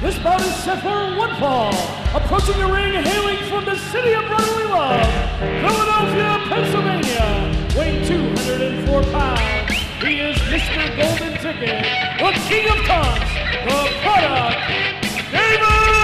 This bout is set for one fall. Approaching the ring, hailing from the city of brotherly love, Philadelphia, Pennsylvania, weighing 204 pounds. He is Mr. Golden Ticket, the King of Taunts, the product, David Starr.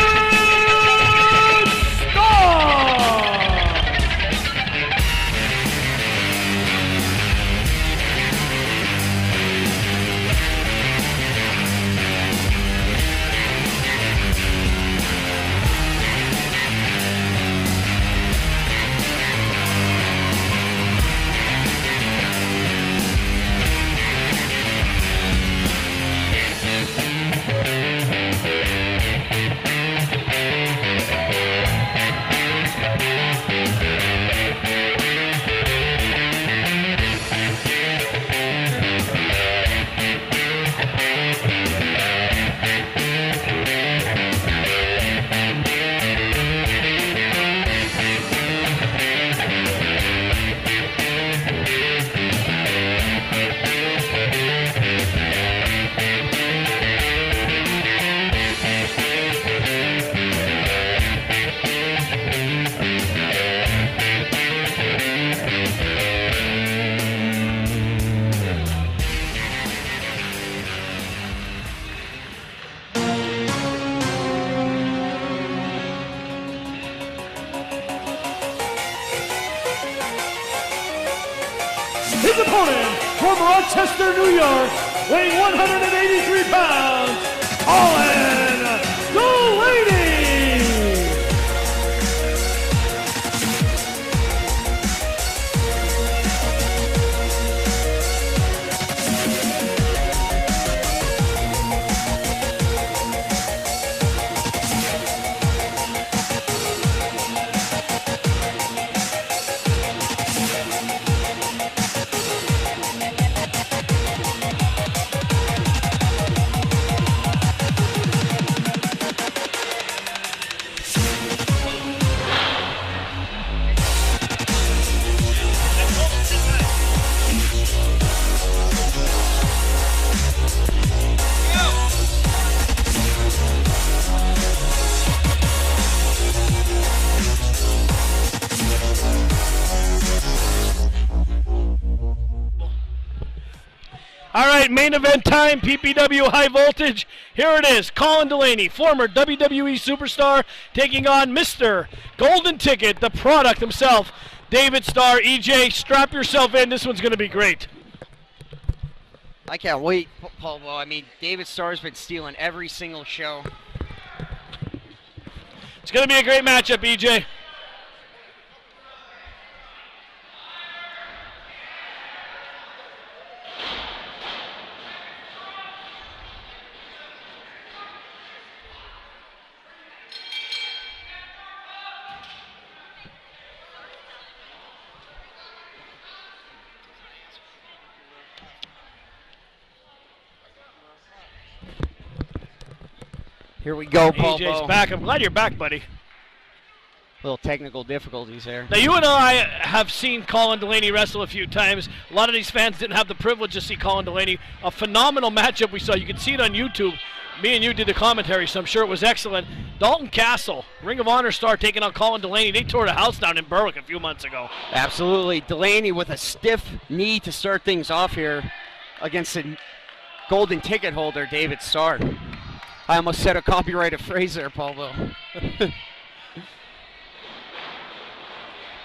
His opponent from Rochester, New York, weighing 183 pounds, Colin Delaney. All right, main event time, PPW High Voltage. Here it is, Colin Delaney, former WWE superstar, taking on Mr. Golden Ticket, the product himself, David Starr. EJ, strap yourself in. This one's going to be great. I can't wait, Paul. Well, I mean, David Starr's been stealing every single show. It's going to be a great matchup, EJ. Here we go, Paul. EJ's back. I'm glad you're back, buddy. Little technical difficulties there. Now, you and I have seen Colin Delaney wrestle a few times. A lot of these fans didn't have the privilege to see Colin Delaney. A phenomenal matchup we saw. You can see it on YouTube. Me and you did the commentary, so I'm sure it was excellent. Dalton Castle, Ring of Honor star, taking on Colin Delaney. They tore the house down in Berwick a few months ago. Absolutely. Delaney with a stiff knee to start things off here against the Golden Ticket holder, David Starr. I almost said a copyrighted phrase there, Paul.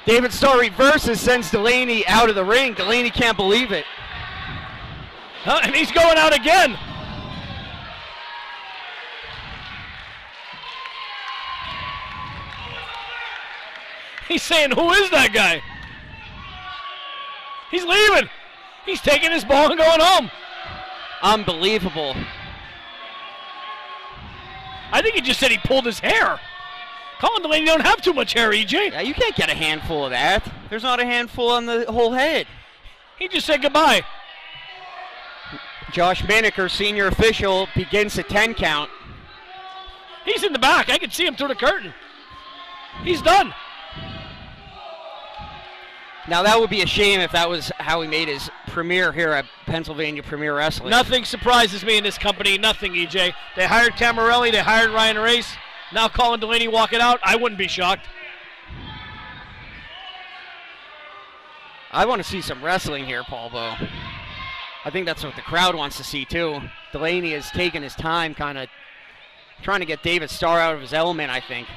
David Starr reverses, sends Delaney out of the ring. Delaney can't believe it. And he's going out again. He's saying, who is that guy? He's leaving. He's taking his ball and going home. Unbelievable. I think he just said he pulled his hair. Colin Delaney don't have too much hair, EJ. Yeah, you can't get a handful of that. There's not a handful on the whole head. He just said goodbye. Josh Maneker, senior official, begins the 10 count. He's in the back. I can see him through the curtain. He's done. Now that would be a shame if that was how he made his premiere here at Pennsylvania Premier Wrestling. Nothing surprises me in this company. Nothing, EJ. They hired Camarelli. They hired Ryan Race. Now Colin Delaney walking out. I wouldn't be shocked. I want to see some wrestling here, Paul Bo. I think that's what the crowd wants to see too. Delaney has taken his time, kind of trying to get David Starr out of his element, I think.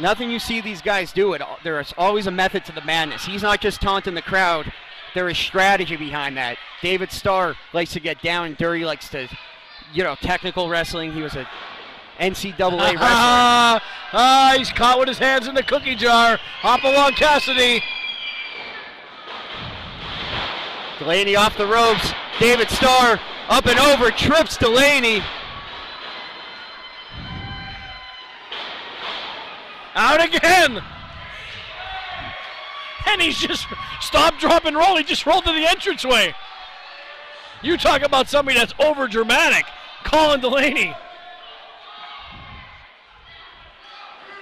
Nothing you see these guys do, there is always a method to the madness. He's not just taunting the crowd. There is strategy behind that. David Starr likes to get down and dirty, likes to, technical wrestling. He was a NCAA wrestler. He's caught with his hands in the cookie jar. Hop along, Cassidy. Delaney off the ropes. David Starr up and over, trips Delaney. Out again. And he's just stop, drop, and roll. He just rolled to the entranceway. You talk about somebody that's over dramatic. Colin Delaney.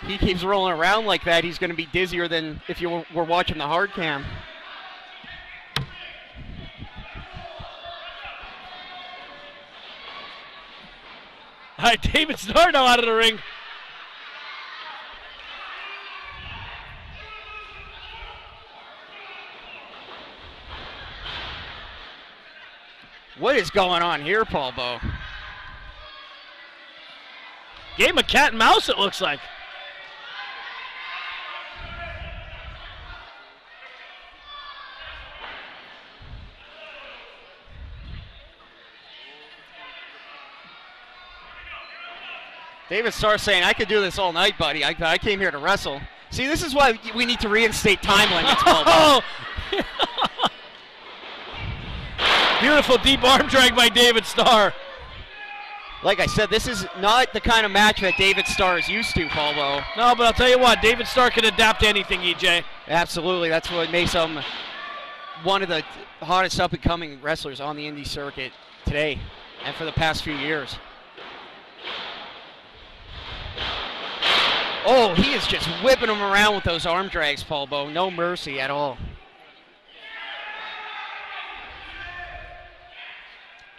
He keeps rolling around like that. He's going to be dizzier than if you were watching the hard cam. All right, David Starr now out of the ring. What is going on here, Paul Bo? Game of cat and mouse, it looks like. David Starr saying, I could do this all night, buddy. I came here to wrestle. See, this is why we need to reinstate time limits, Paul Bo. Beautiful deep arm drag by David Starr. Like I said, this is not the kind of match that David Starr is used to, Paul Bo. No, but I'll tell you what, David Starr can adapt to anything, EJ. Absolutely. That's what makes him one of the hottest up-and-coming wrestlers on the indie circuit today and for the past few years. Oh, he is just whipping him around with those arm drags, Paul Bo. No mercy at all.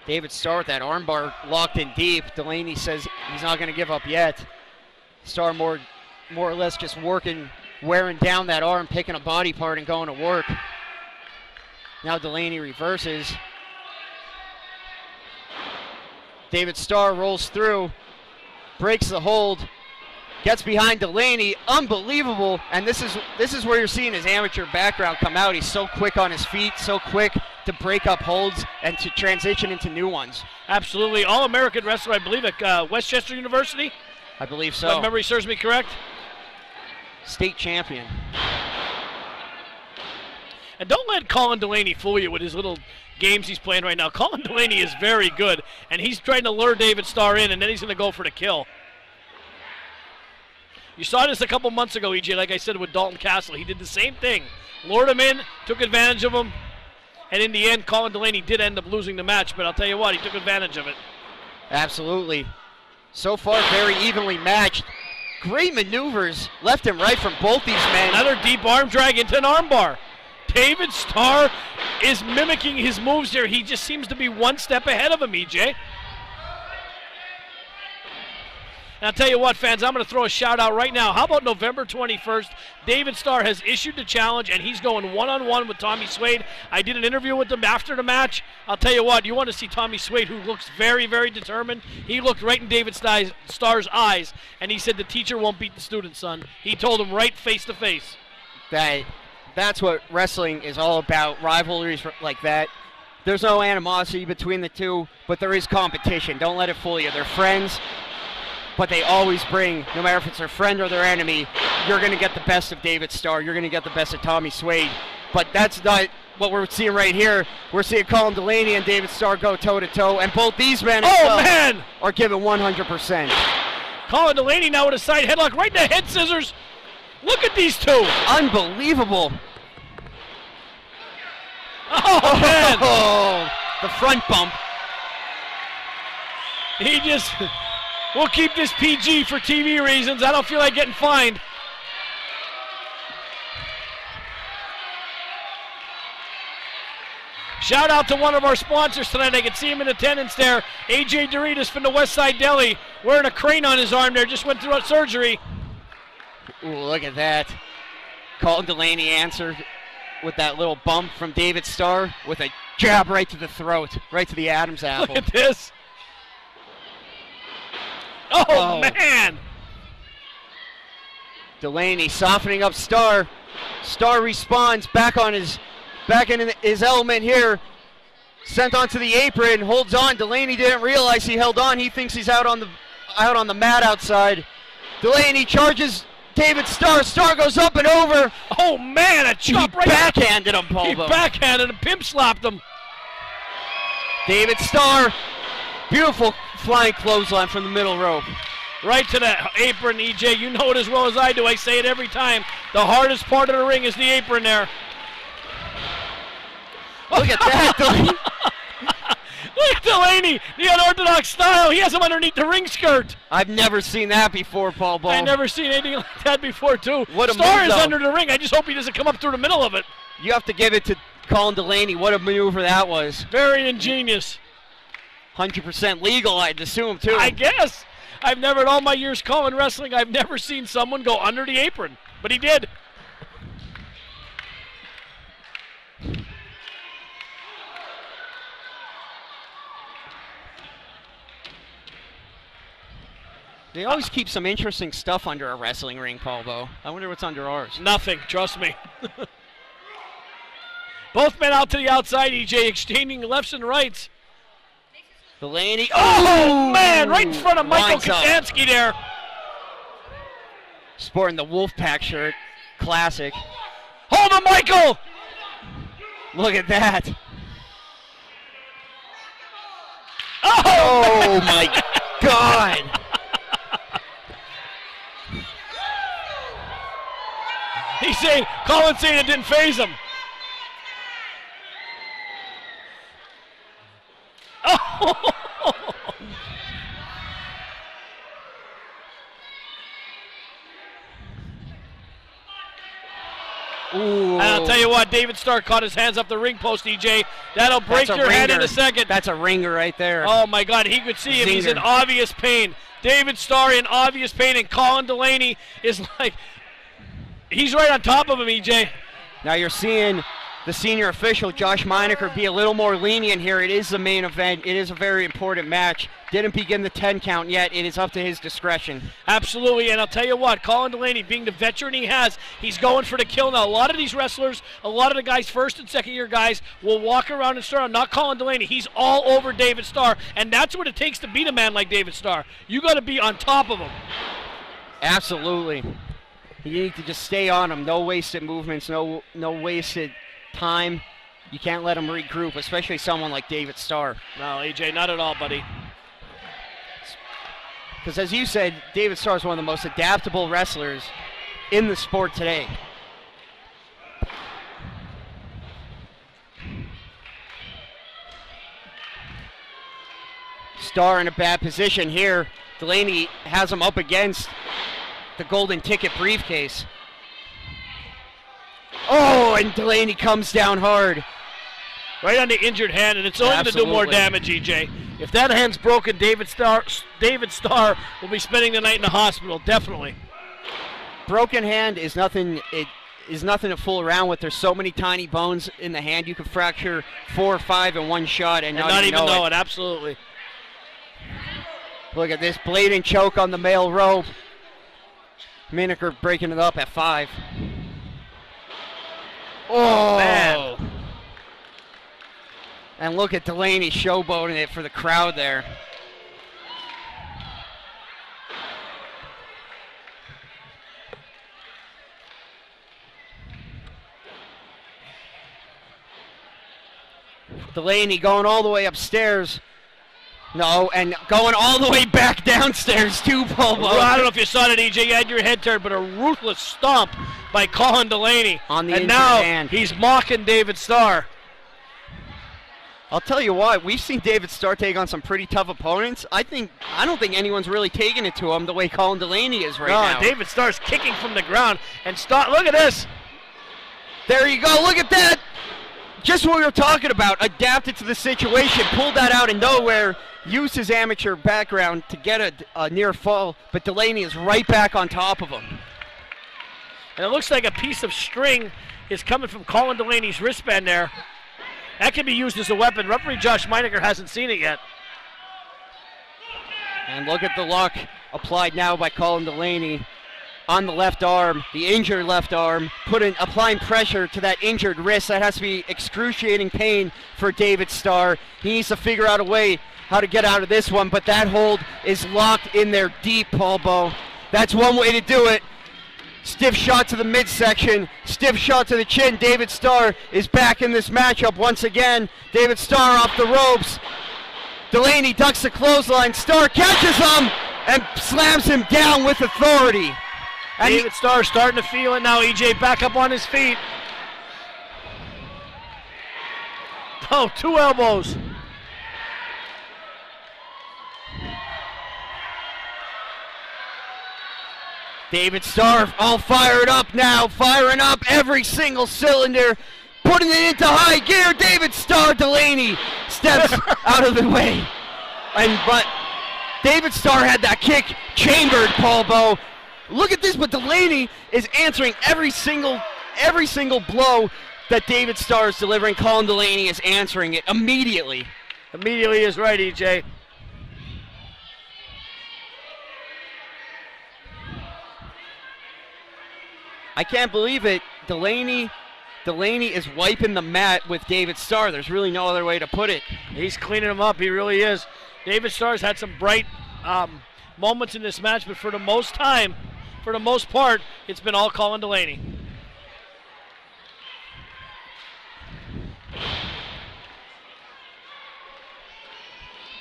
David Starr with that armbar locked in deep. Delaney says he's not going to give up yet. Starr more or less just wearing down that arm, picking a body part and going to work. Now Delaney reverses. David Starr rolls through, breaks the hold, gets behind Delaney. Unbelievable. And this is where you're seeing his amateur background come out. He's so quick on his feet, so quick to break up holds and to transition into new ones. Absolutely. All-American wrestler, I believe, at Westchester University. I believe so. If memory serves me correct. State champion. And don't let Colin Delaney fool you with his little games he's playing right now. Colin Delaney is very good, and he's trying to lure David Starr in, and then he's going to go for the kill. You saw this a couple months ago, EJ, like I said, with Dalton Castle. He did the same thing. Lured him in, took advantage of him, and in the end, Colin Delaney did end up losing the match, but I'll tell you what, he took advantage of it. Absolutely. So far, very evenly matched. Great maneuvers left and right from both these men. Another deep arm drag into an armbar. David Starr is mimicking his moves here. He just seems to be one step ahead of him, EJ. And I'll tell you what, fans, I'm going to throw a shout out right now. How about November 21st? David Starr has issued the challenge, and he's going one-on-one with Tommy Swade. I did an interview with him after the match. I'll tell you what, you want to see Tommy Swade, who looks very, very determined. He looked right in David Starr's eyes, and he said the teacher won't beat the student, son. He told him right face to face. That's what wrestling is all about, rivalries like that. There's no animosity between the two, but there is competition. Don't let it fool you. They're friends. But they always bring, no matter if it's their friend or their enemy, you're going to get the best of David Starr. You're going to get the best of Tommy Swade. But that's not what we're seeing right here. We're seeing Colin Delaney and David Starr go toe-to-toe, and both these men are giving 100%. Colin Delaney now with a side headlock right in the head scissors. Look at these two. Unbelievable. Oh, man. Oh, the front bump. He just... We'll keep this PG for TV reasons. I don't feel like getting fined. Shout out to one of our sponsors tonight. I can see him in attendance there. AJ Doritas from the Westside Deli, wearing a crane on his arm there. Just went through surgery. Ooh, look at that. Colin Delaney answered with that little bump from David Starr with a jab right to the throat, right to the Adam's apple. Look at this. Oh, man. Delaney softening up Starr. Starr responds back in his element here. Sent onto the apron, holds on. Delaney didn't realize he held on. He thinks he's out on the mat outside. Delaney charges David Starr. Starr goes up and over. Oh man, a chop right. Backhanded him, Paul. He backhanded him, pimp slapped him. David Starr, beautiful flying clothesline from the middle rope. Right to that apron, EJ. You know it as well as I do. I say it every time. The hardest part of the ring is the apron there. Look at that, Delaney. Look at Delaney, the unorthodox style. He has him underneath the ring skirt. I've never seen that before, Paul Ball. I've never seen anything like that before, too. What a Starr move, is though. under the ring. I just hope he doesn't come up through the middle of it. You have to give it to Colin Delaney. What a maneuver that was. Very ingenious. 100% legal, I'd assume, too. I guess. I've never, in all my years calling wrestling, I've never seen someone go under the apron. But he did. They always keep some interesting stuff under a wrestling ring, Paul Bo. I wonder what's under ours. Nothing, trust me. Both men out to the outside, EJ, exchanging lefts and rights. Delaney. Oh, man, right in front of Michael Lines up. Kaczynski there. Sporting the Wolfpack shirt. Classic. Hold him, Michael. Look at that. Oh, my God. He's saying, Colin's saying it didn't faze him. Oh! Ooh. And I'll tell you what, David Starr caught his hands up the ring post, EJ. That'll break your head in a second. That's a ringer right there. Oh, my God. He could see him. He's in Zinger. obvious pain. David Starr in obvious pain, and Colin Delaney is like, he's right on top of him, EJ. Now you're seeing the senior official, Josh Meinecker, be a little more lenient here. It is the main event. It is a very important match. Didn't begin the 10 count yet. It is up to his discretion. Absolutely, and I'll tell you what, Colin Delaney, being the veteran he has, he's going for the kill now. A lot of these wrestlers, a lot of the guys, first and second year guys, will walk around and start on, not Colin Delaney. He's all over David Starr, and that's what it takes to beat a man like David Starr. You got to be on top of him. Absolutely. You need to just stay on him. No wasted movements, no wasted time. You can't let him regroup, especially someone like David Starr. No, AJ, not at all, buddy. Because as you said, David Starr is one of the most adaptable wrestlers in the sport today. Starr in a bad position here. Delaney has him up against the golden ticket briefcase. Oh, and Delaney comes down hard. Right on the injured hand, and it's only going to do more damage, EJ. If that hand's broken, David Starr will be spending the night in the hospital, definitely. Broken hand is nothing. It is nothing to fool around with. There's so many tiny bones in the hand. You can fracture 4 or 5 in one shot and not even know it. Absolutely. Look at this blatant choke on the male rope. Meinecker breaking it up at 5. Oh, man. And look at Delaney showboating it for the crowd there. Delaney going all the way upstairs. No, and going all the way back downstairs too, Paul. Well, I don't know if you saw that, EJ. You had your head turned, but a ruthless stomp by Colin Delaney. On the and injured now hand. He's mocking David Starr. I'll tell you what, we've seen David Starr take on some pretty tough opponents. I don't think anyone's really taking it to him the way Colin Delaney is right now. David Starr's kicking from the ground, and Starr, look at this. There you go, look at that. Just what we were talking about, adapted to the situation, pulled that out of nowhere, used his amateur background to get a near fall, but Delaney is right back on top of him. And it looks like a piece of string is coming from Colin Delaney's wristband there. That can be used as a weapon. Referee Josh Meinecker hasn't seen it yet. And look at the lock applied now by Colin Delaney on the left arm, the injured left arm, applying pressure to that injured wrist. That has to be excruciating pain for David Starr. He needs to figure out a way how to get out of this one, but that hold is locked in there deep, Paul Bowe. That's one way to do it. Stiff shot to the midsection, stiff shot to the chin. David Starr is back in this matchup once again. David Starr off the ropes. Delaney ducks the clothesline. Starr catches him and slams him down with authority. And David Starr starting to feel it now. EJ back up on his feet. Oh, 2 elbows. David Starr all fired up now, firing up every single cylinder, putting it into high gear. David Starr, Delaney steps out of the way. But David Starr had that kick chambered, Paul Bowe. Look at this, but Delaney is answering every single blow that David Starr is delivering. Colin Delaney is answering it immediately. Immediately is right, EJ. I can't believe it. Delaney is wiping the mat with David Starr. There's really no other way to put it. He's cleaning him up. He really is. David Starr's had some bright moments in this match, but for the most part, it's been all Colin Delaney.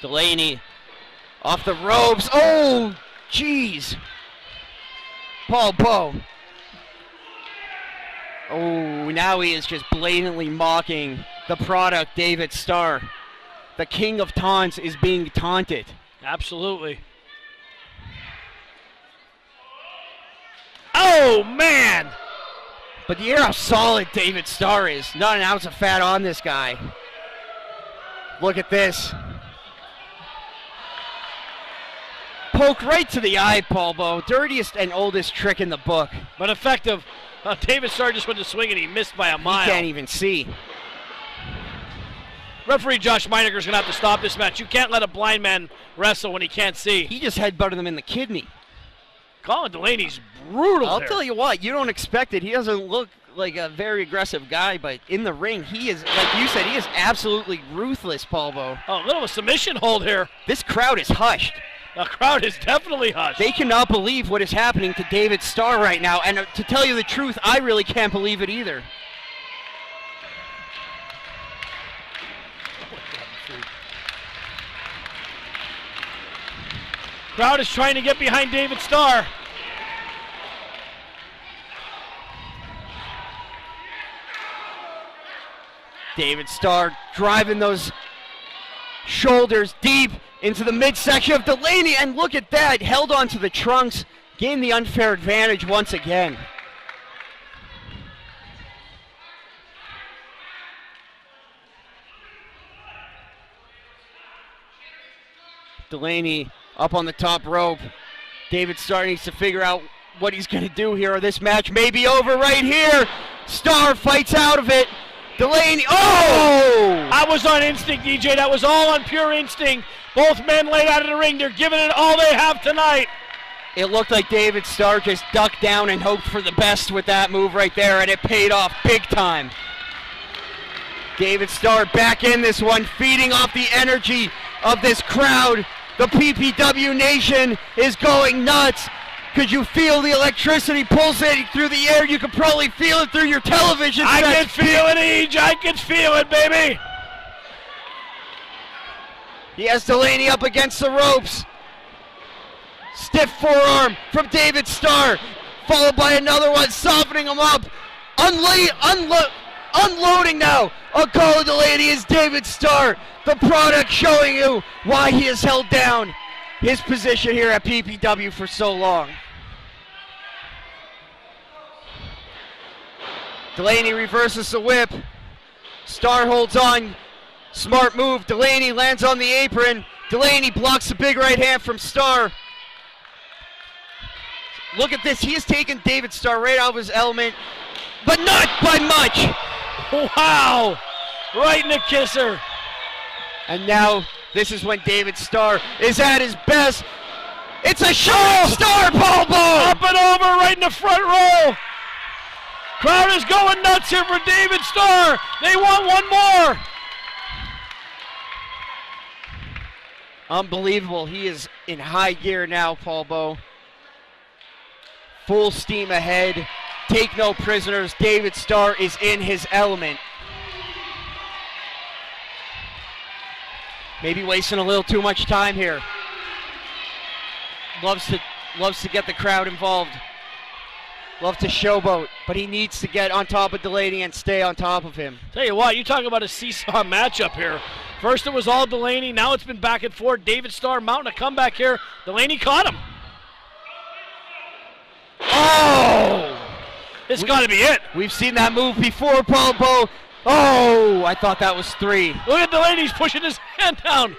Delaney off the ropes. Oh, jeez. Paul Bowe. Oh, now he is just blatantly mocking the product, David Starr. The king of taunts is being taunted. Absolutely. Oh, man! But you hear how solid David Starr is. Not an ounce of fat on this guy. Look at this. Poke right to the eye, Paul Bowe. Dirtiest and oldest trick in the book. But effective. David Starr just went to swing and he missed by a mile. He can't even see. Referee Josh Meinecker is going to have to stop this match. You can't let a blind man wrestle when he can't see. He just headbutted him in the kidney. Colin Delaney's brutal. I'll tell you what, you don't expect it. He doesn't look like a very aggressive guy, but in the ring, he is, like you said, he is absolutely ruthless, Paul Bowe. Oh, a little of a submission hold here. This crowd is hushed. The crowd is definitely hushed. They cannot believe what is happening to David Starr right now, and to tell you the truth, I really can't believe it either. Crowd is trying to get behind David Starr. David Starr driving those shoulders deep into the midsection of Delaney, and look at that, held onto the trunks, gained the unfair advantage once again. Delaney up on the top rope. David Starr needs to figure out what he's going to do here. This match may be over right here. Starr fights out of it. Delaney, oh! I was on instinct, DJ. That was all on pure instinct. Both men laid out of the ring. They're giving it all they have tonight. It looked like David Starr just ducked down and hoped for the best with that move right there, and it paid off big time. David Starr back in this one, feeding off the energy of this crowd. The PPW Nation is going nuts. Could you feel the electricity pulsating through the air? You could probably feel it through your television set. I can feel it, Eej. I can feel it, baby. He has Delaney up against the ropes. Stiff forearm from David Starr, followed by another one, softening him up. Unloading now on Colin Delaney is David Starr. The product showing you why he has held down his position here at PPW for so long. Delaney reverses the whip. Starr holds on. Smart move. Delaney lands on the apron. Delaney blocks a big right hand from Starr. Look at this. He has taken David Starr right out of his element, but not by much. Wow. Right in the kisser. And now this is when David Starr is at his best. It's a shot. Starr, Paul Bow. Up and over right in the front row. Crowd is going nuts here for David Starr. They want one more. Unbelievable. He is in high gear now, Paul Bow. Full steam ahead. Take no prisoners. David Starr is in his element. Maybe wasting a little too much time here. Loves to get the crowd involved. Loves to showboat, but he needs to get on top of Delaney and stay on top of him. Tell you what, you talk about a seesaw matchup here. First it was all Delaney, now it's been back and forth. David Starr mounting a comeback here. Delaney caught him. Oh! This got to be it. We've seen that move before, Paul Bow. Oh, I thought that was 3. Look at Delaney's pushing his hand down.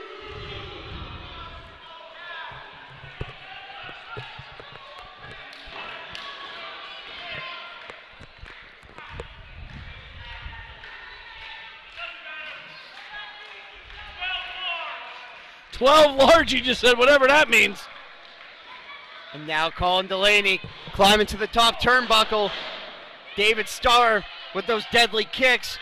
$12 large, you just said, whatever that means. And now Colin Delaney climbing to the top turnbuckle. David Starr with those deadly kicks.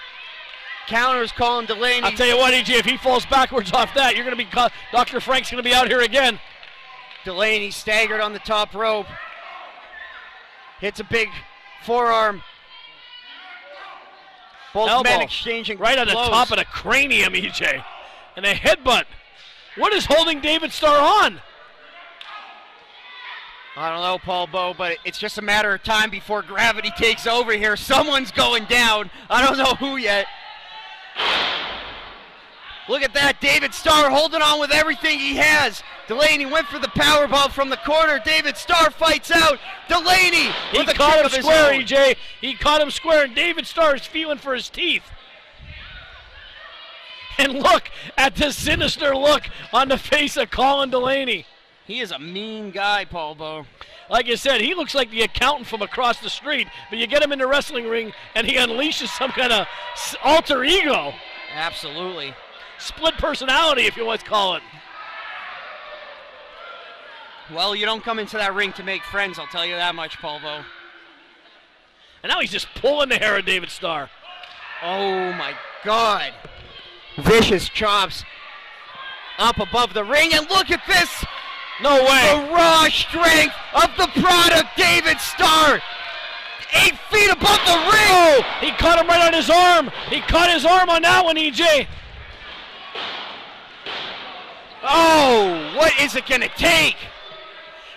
Counters Colin Delaney. I'll tell you what, EJ, if he falls backwards off that, you're going to be, Dr. Frank's going to be out here again. Delaney staggered on the top rope. Hits a big forearm. Both Elbow. men exchanging right on the blows. top of the cranium, EJ. And a headbutt. What is holding David Starr on? I don't know, Paul Bow, but it's just a matter of time before gravity takes over here. Someone's going down. I don't know who yet. Look at that. David Starr holding on with everything he has. Delaney went for the powerbomb from the corner. David Starr fights out. Delaney He with a caught kick him of his square, own. EJ. He caught him square, and David Starr is feeling for his teeth. And look at the sinister look on the face of Colin Delaney. He is a mean guy, Paul Bow. Like I said, he looks like the accountant from across the street, but you get him in the wrestling ring, and he unleashes some kind of alter ego. Absolutely. Split personality, if you want to call it. Well, you don't come into that ring to make friends, I'll tell you that much, Paul Bow. And now he's just pulling the hair of David Starr. Oh, my God. Vicious chops up above the ring, and look at this. No way. The raw strength of the product, David Starr. 8 feet above the ring. Oh, he caught him right on his arm. He caught his arm on that one, EJ. Oh, what is it going to take?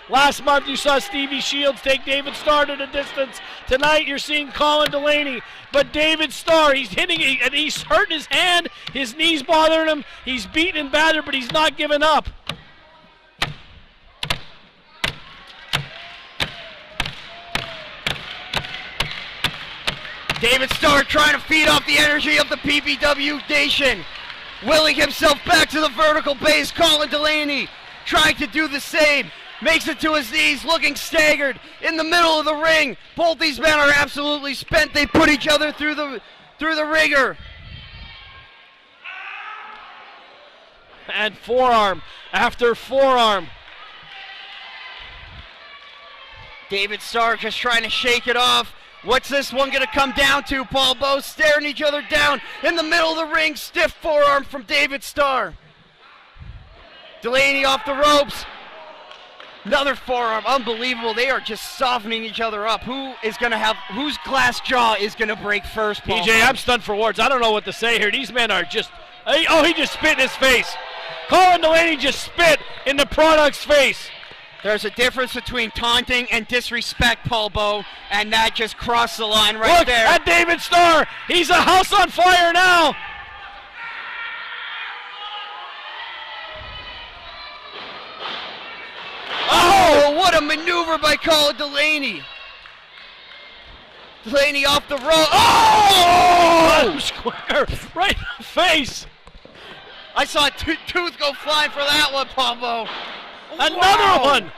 Last month you saw Stevie Shields take David Starr to the distance. Tonight you're seeing Colin Delaney. But David Starr, he's hitting, and he's hurting his hand. His knee's bothering him. He's beaten and battered, but he's not giving up. David Starr trying to feed off the energy of the PPW Nation. Willing himself back to the vertical base. Colin Delaney trying to do the same. Makes it to his knees, looking staggered in the middle of the ring. Both these men are absolutely spent. They put each other through the ringer. And forearm after forearm. David Starr just trying to shake it off. What's this one going to come down to, Paul Bow? Staring each other down in the middle of the ring. Stiff forearm from David Starr. Delaney off the ropes. Another forearm, unbelievable. They are just softening each other up. Whose glass jaw is going to break first, Paul? PJ, I'm stunned for words. I don't know what to say here. These men are just, oh, he just spit in his face. Colin Delaney just spit in the product's face. There's a difference between taunting and disrespect, Paul Bow, and that just crossed the line right there. Look at David Starr. He's a house on fire now. Oh, what a maneuver by Colin Delaney. Delaney off the rope. Oh! Square right in the face. I saw a tooth go flying for that one, Pombo. Another one.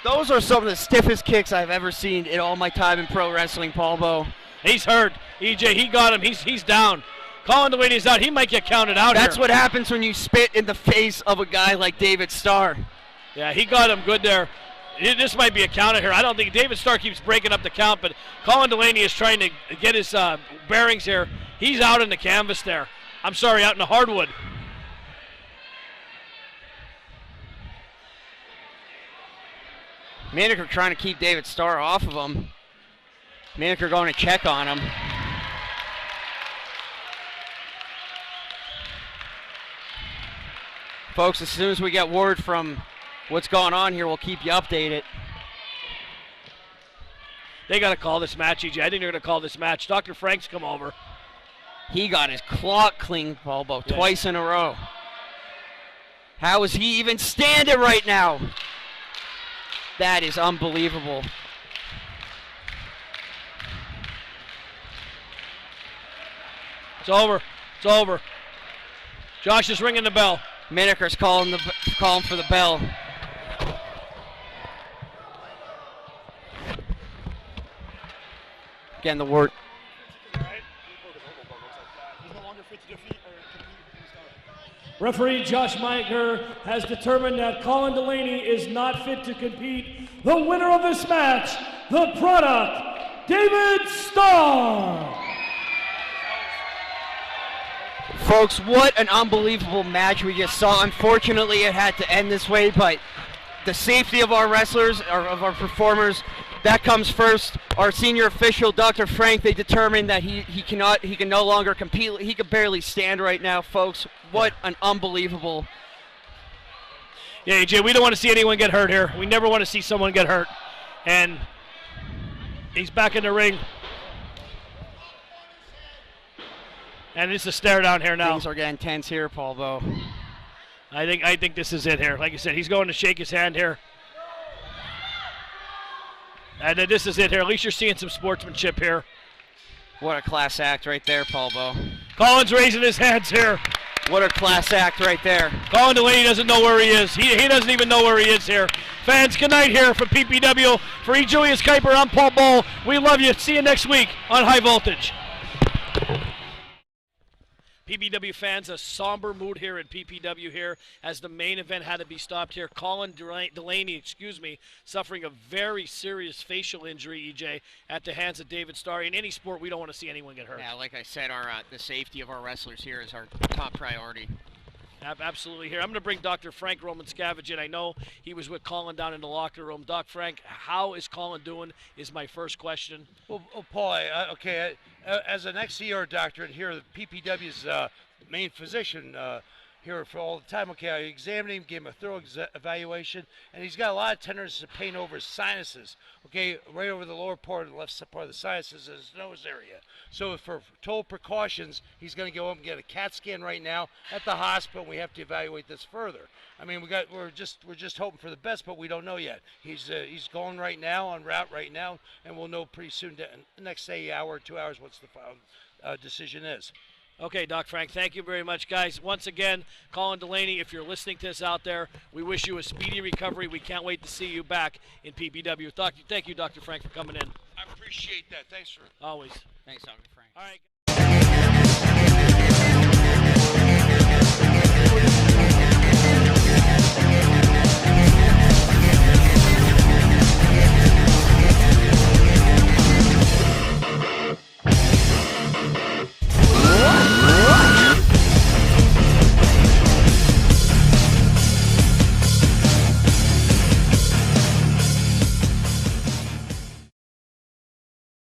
Those are some of the stiffest kicks I've ever seen in all my time in pro wrestling, Pombo. He's hurt. EJ, he got him. He's down. Colin Delaney's out. He might get counted out. That's here. what happens when you spit in the face of a guy like David Starr. Yeah, he got him good there. This might be a count here. I don't think David Starr keeps breaking up the count, but Colin Delaney is trying to get his bearings here. He's out in the canvas there. I'm sorry, out in the hardwood. Maneker trying to keep David Starr off of him. Maneker going to check on him. Folks, as soon as we get word from what's going on here, we'll keep you updated. They got to call this match, EJ. I think they're going to call this match. Dr. Frank's come over. He got his clock cleaned, Balbo, twice in a row. How is he even standing right now? That is unbelievable. It's over. It's over. Josh is ringing the bell. Maneker's calling for the bell. Again, the word. Referee Josh Meyer has determined that Colin Delaney is not fit to compete. The winner of this match, the product, David Starr. Folks, what an unbelievable match we just saw. Unfortunately, it had to end this way, but the safety of our wrestlers, or of our performers, that comes first. Our senior official, Dr. Frank, they determined that he can no longer compete. He can barely stand right now, folks. What an unbelievable. Yeah, AJ, we don't want to see anyone get hurt here. We never want to see someone get hurt. And he's back in the ring. And it's a stare down here now. Things are getting tense here, Paul. I think this is it here. Like I said, he's going to shake his hand here. And then this is it here. At least you're seeing some sportsmanship here. What a class act right there, Paul. Colin's raising his hands here. What a class act right there. Colin Delaney doesn't know where he is. He doesn't even know where he is here. Fans, good night here from PPW. For E. Julius Kuiper, I'm Paul Bull. We love you. See you next week on High Voltage. PPW fans, a somber mood here in PPW here as the main event had to be stopped here. Colin Delaney, suffering a very serious facial injury, EJ, at the hands of David Starr. In any sport, we don't want to see anyone get hurt. Yeah, like I said, the safety of our wrestlers here is our top priority. Absolutely here. I'm going to bring Dr. Frank Roman-Scavage in. I know he was with Colin down in the locker room. Doc Frank, how is Colin doing is my first question. Well, Paul, as an ex-ER doctor and here, PPW's main physician here for all the time, I examined him, gave him a thorough evaluation, and he's got a lot of tenderness and pain over his sinuses, right over the lower part of the left part of the sinuses and his nose area. So for total precautions, he's going to go up and get a CAT scan right now at the hospital. We have to evaluate this further. I mean, we're just hoping for the best, but we don't know yet. He's going right now, en route right now, and we'll know pretty soon, the next, say, hour or 2 hours, what's the final decision is. Okay, Doc Frank, thank you very much, guys. Once again, Colin Delaney, if you're listening to this out there, we wish you a speedy recovery. We can't wait to see you back in PPW. Thank you, Dr. Frank, for coming in. I appreciate that. Thanks for always. Thanks, Dr. Frank. All right.